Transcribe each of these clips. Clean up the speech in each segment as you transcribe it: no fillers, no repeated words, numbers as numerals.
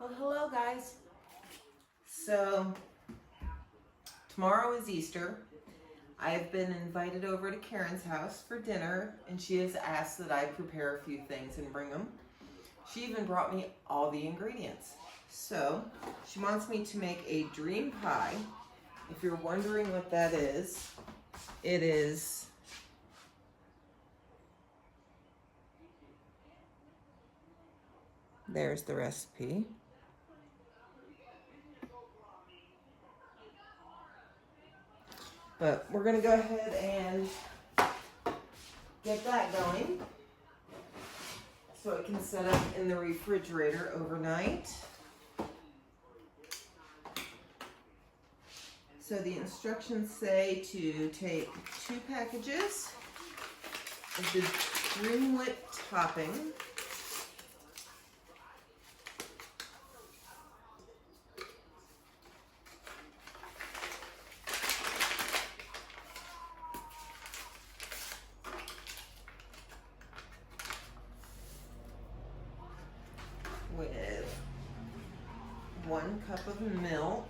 Well, hello guys. So, tomorrow is Easter. I have been invited over to Karen's house for dinner, and she has asked that I prepare a few things and bring them. She even brought me all the ingredients. So, she wants me to make a dream pie. If you're wondering what that is, it is there's the recipe. But we're going to go ahead and get that going so it can set up in the refrigerator overnight. So the instructions say to take 2 packages of the Dreamlit topping, with 1 cup of milk,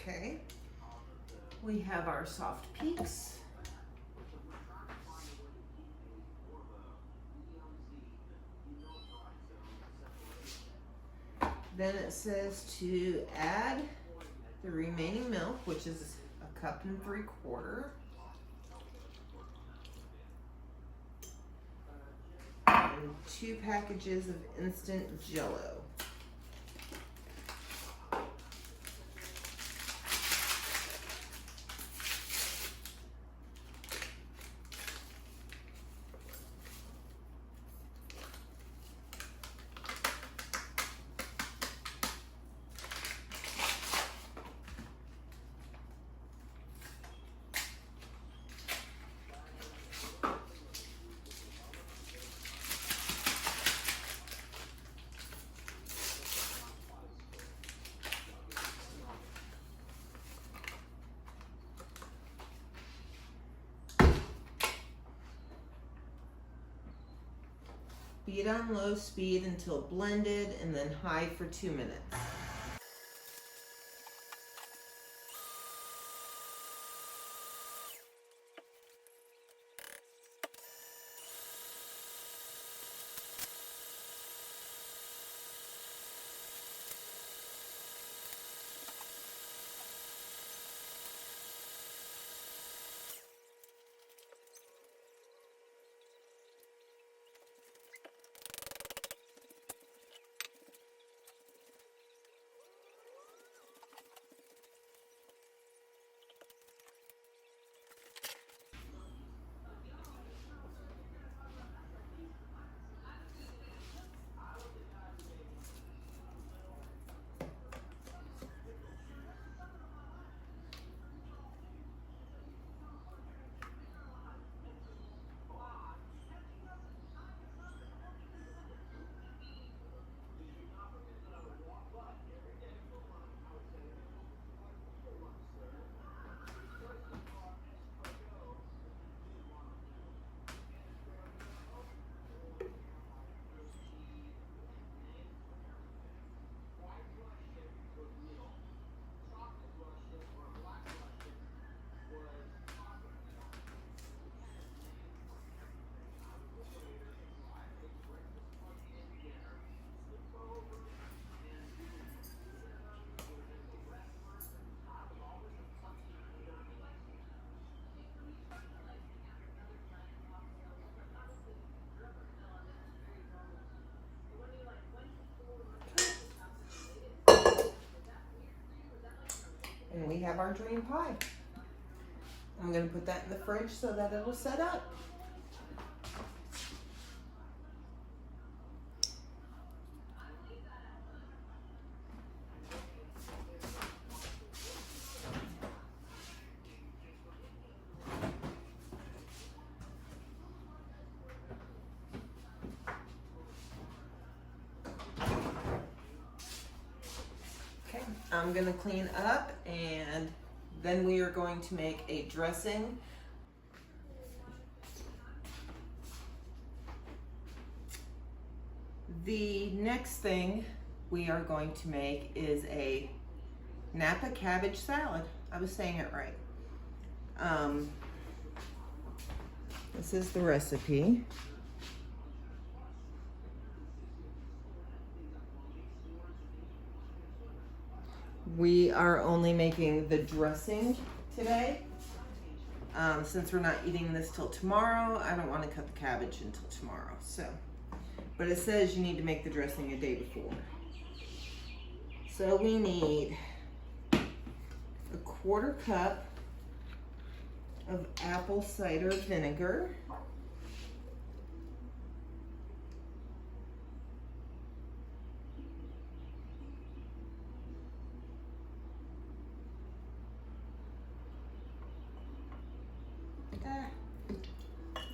okay. We have our soft peaks. Then it says to add the remaining milk, which is 1 3/4 cups, and 2 packages of instant Jell-O. Beat on low speed until blended, and then high for 2 minutes. have our dream pie. I'm gonna put that in the fridge so that it'll set up. Okay, I'm gonna clean up and then we are going to make a dressing. The next thing we are going to make is a Napa cabbage salad. I was saying it right. This is the recipe. We are only making the dressing today. Since we're not eating this till tomorrow, I don't want to cut the cabbage until tomorrow. So, but it says you need to make the dressing a day before. So we need a 1/4 cup of apple cider vinegar.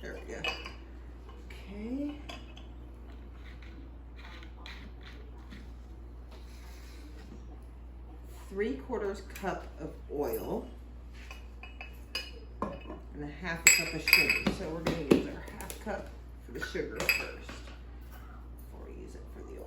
There we go. Okay. Three-quarters cup of oil and a 1/2 cup of sugar. So we're going to use our 1/2 cup for the sugar first before we use it for the oil.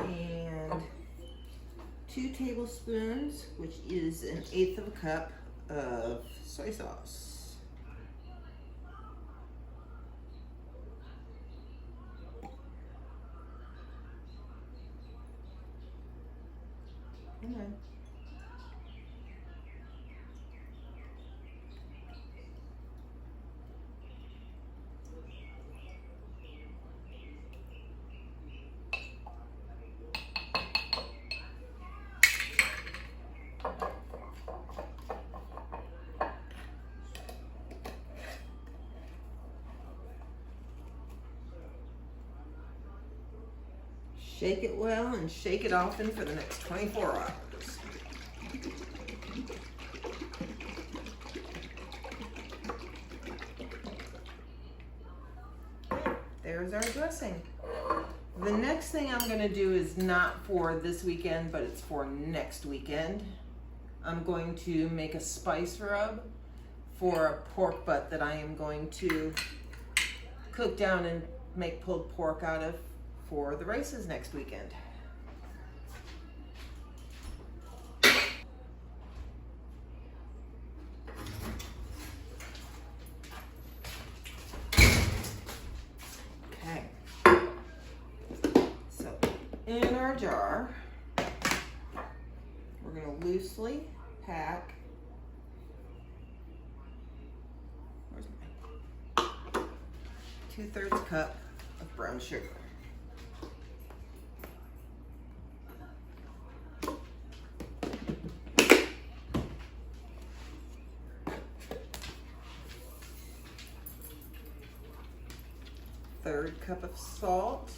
And 2 tablespoons, which is 1/8 of a cup of soy sauce. Come on. Shake it well and shake it often for the next 24 hours. There's our dressing. The next thing I'm gonna do is not for this weekend, but it's for next weekend. I'm going to make a spice rub for a pork butt that I am going to cook down and make pulled pork out of for the races next weekend. Okay, so in our jar, we're going to loosely pack 2/3 cup of brown sugar. Third cup of salt.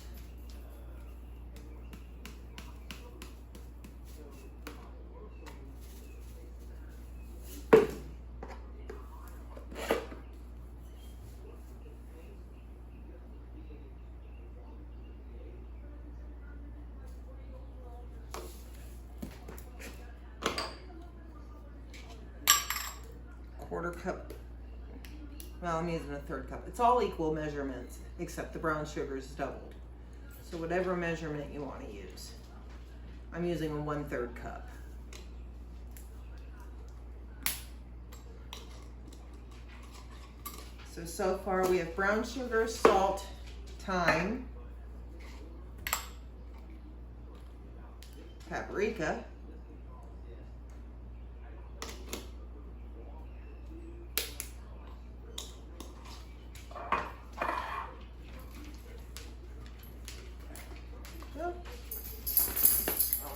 1/4 cup. Well, I'm using a 1/3 cup. It's all equal measurements, except the brown sugar is doubled. So whatever measurement you want to use. I'm using a 1/3 cup. So far we have brown sugar, salt, thyme, paprika,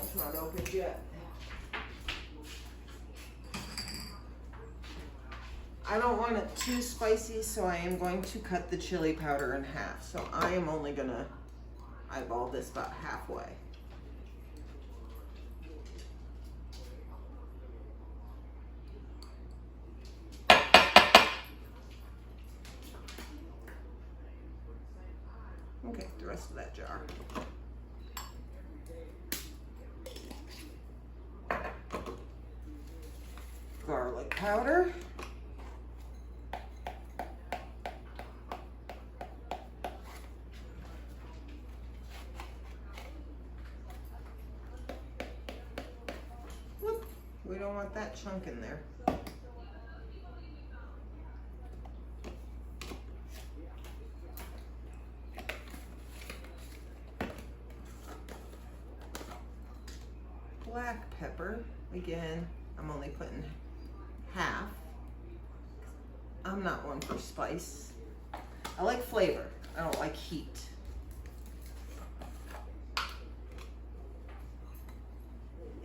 it's not opened yet. I don't want it too spicy, so I am going to cut the chili powder in half. So I am only gonna eyeball this about halfway. Okay, the rest of that jar. Garlic powder. Whoop, we don't want that chunk in there. Black pepper. Again, I'm only putting half. I'm not one for spice. I like flavor. I don't like heat.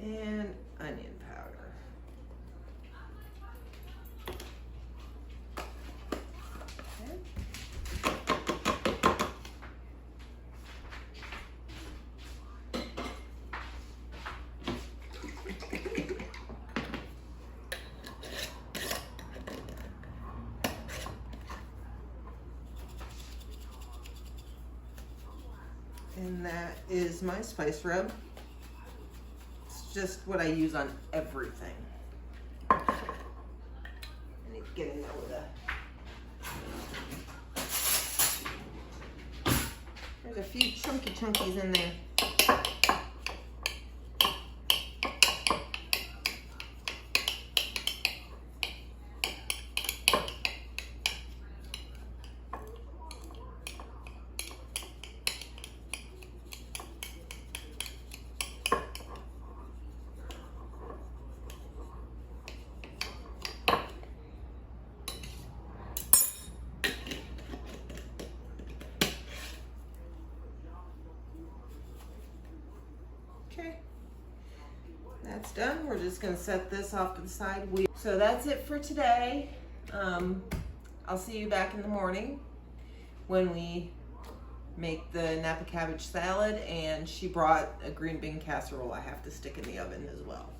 And onion powder. And that is my spice rub. It's just what I use on everything. I need to get in there with a... There's a few chunky chunkies in there. Okay, that's done. We're just gonna set this off to the side. So that's it for today. I'll see you back in the morning when we make the Napa cabbage salad, and she brought a green bean casserole I have to stick in the oven as well.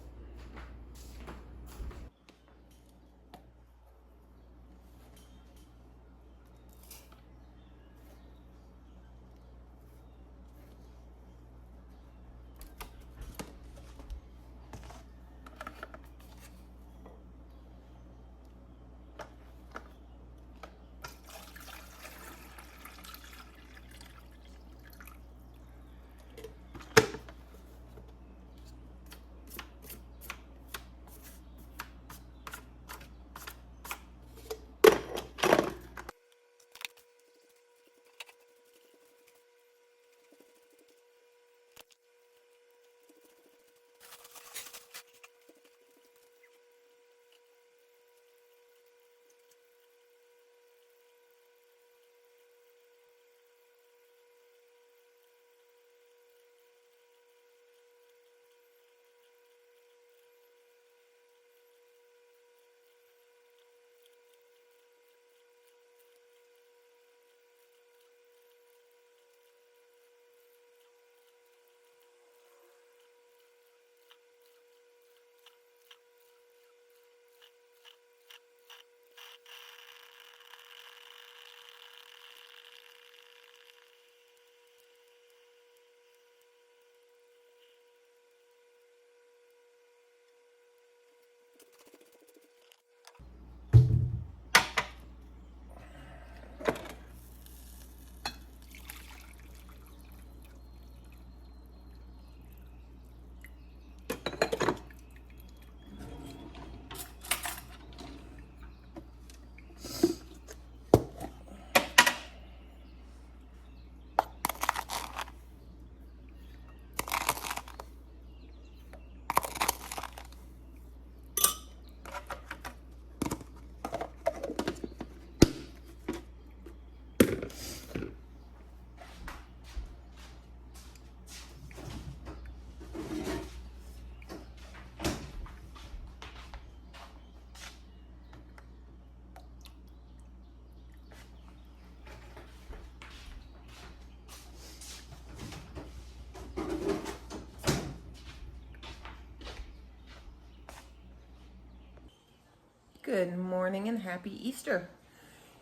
Good morning and happy Easter.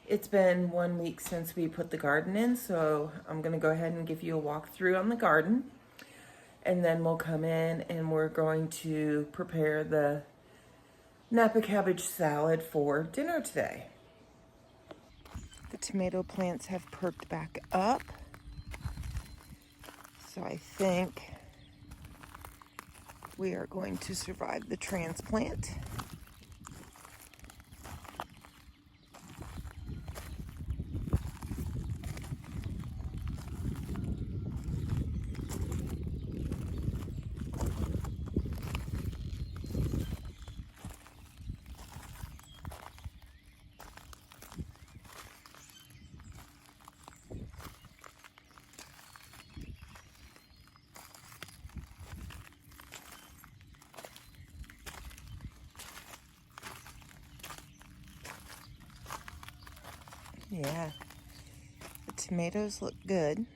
It's been 1 week since we put the garden in, so I'm going to go ahead and give you a walkthrough on the garden. And then we'll come in and we're going to prepare the Napa cabbage salad for dinner today. The tomato plants have perked back up, so I think we are going to survive the transplant. Yeah, the tomatoes look good.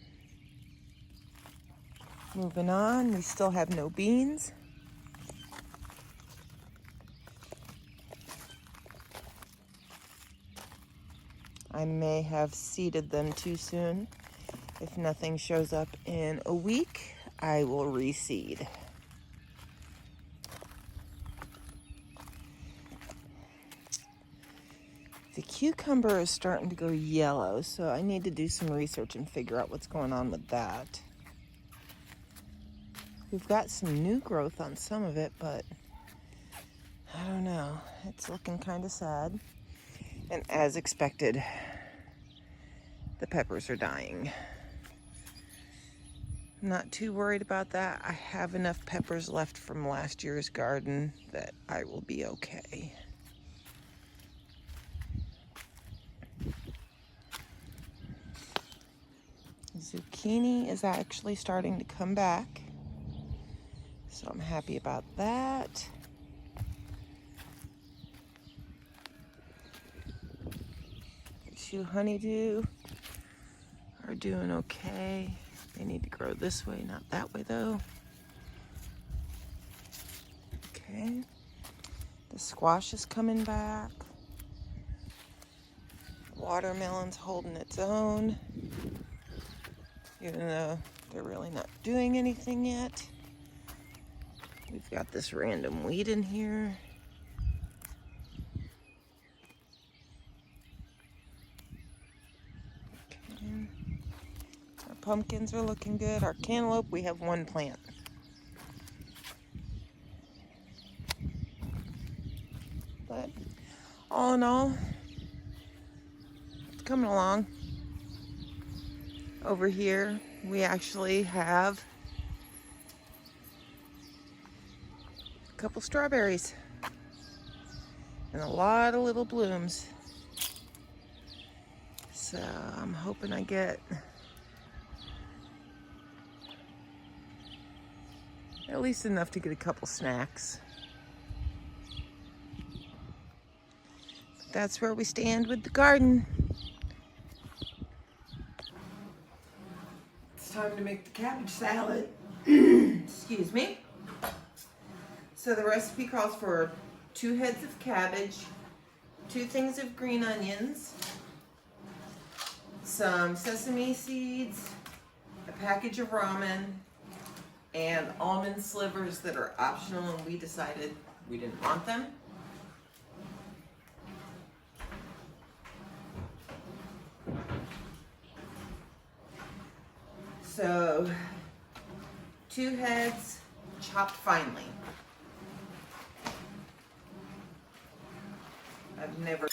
Moving on, we still have no beans. I may have seeded them too soon. If nothing shows up in a week, I will reseed. The cucumber is starting to go yellow, so I need to do some research and figure out what's going on with that. We've got some new growth on some of it, but I don't know. It's looking kind of sad. And as expected, the peppers are dying. Not too worried about that. I have enough peppers left from last year's garden that I will be okay. Zucchini is actually starting to come back, so I'm happy about that. Two honeydew are doing okay. They need to grow this way, not that way though. Okay, the squash is coming back. Watermelon's holding its own, even though they're really not doing anything yet. We've got this random weed in here. Okay. Our pumpkins are looking good. Our cantaloupe, we have one plant. But all in all, it's coming along. Over here, we actually have a couple strawberries and a lot of little blooms. So I'm hoping I get at least enough to get a couple snacks. That's where we stand with the garden. It's time to make the cabbage salad. Excuse me. So the recipe calls for 2 heads of cabbage, 2 things of green onions, some sesame seeds, a package of ramen, and almond slivers that are optional, and we decided we didn't want them. So 2 heads chopped finely. I've never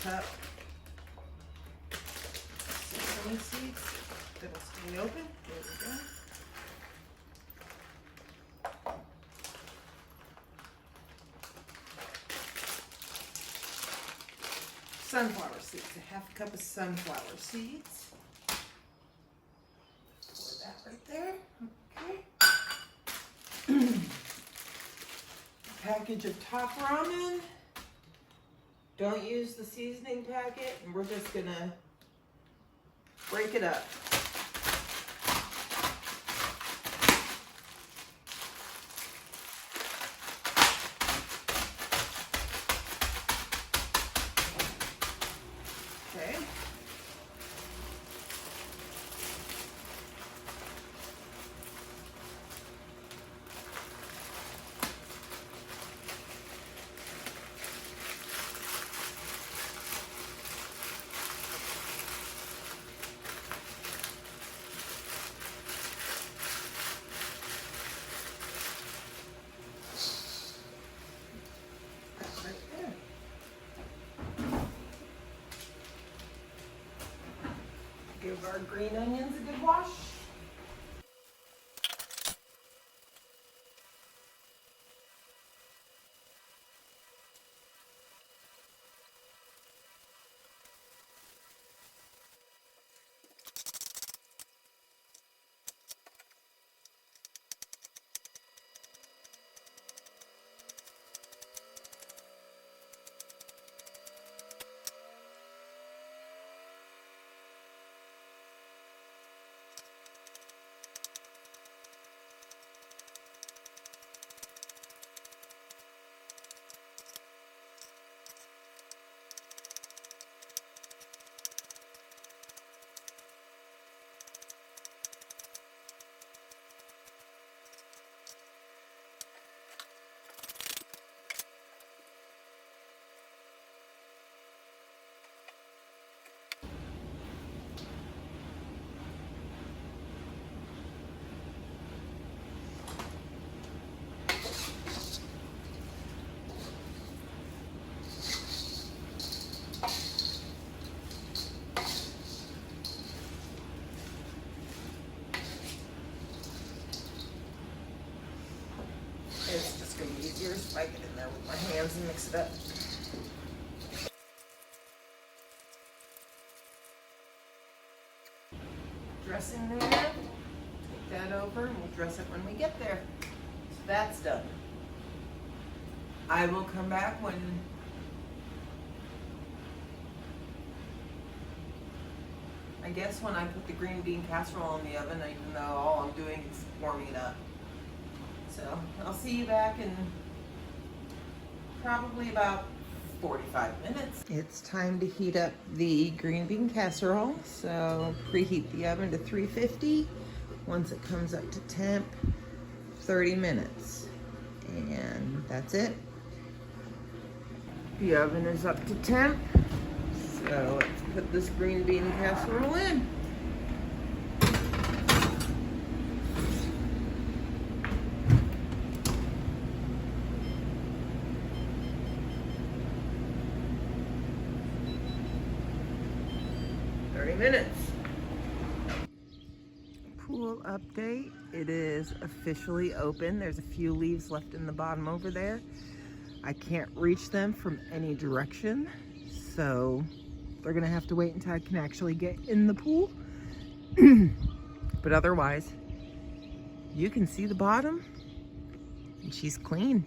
cup sesame seeds that'll stay open. There we go. Sunflower seeds, a half cup of sunflower seeds. Pour that right there. Okay. Package of top ramen. Don't use the seasoning packet, and we're just gonna break it up. Okay. Right there. Give our green onions a good wash. It's just going to be easier if I get in there with my hands and mix it up. Dressing there. Take that over and we'll dress it when we get there. So that's done. I will come back when I guess when I put the green bean casserole in the oven, even though all I'm doing is warming it up. So I'll see you back in probably about 45 minutes. It's time to heat up the green bean casserole. So preheat the oven to 350. Once it comes up to temp, 30 minutes. And that's it. The oven is up to temp. So let's put this green bean casserole in. Minutes. Pool update. It is officially open. There's a few leaves left in the bottom over there. I can't reach them from any direction, so they're gonna have to wait until I can actually get in the pool. But otherwise, you can see the bottom and she's clean.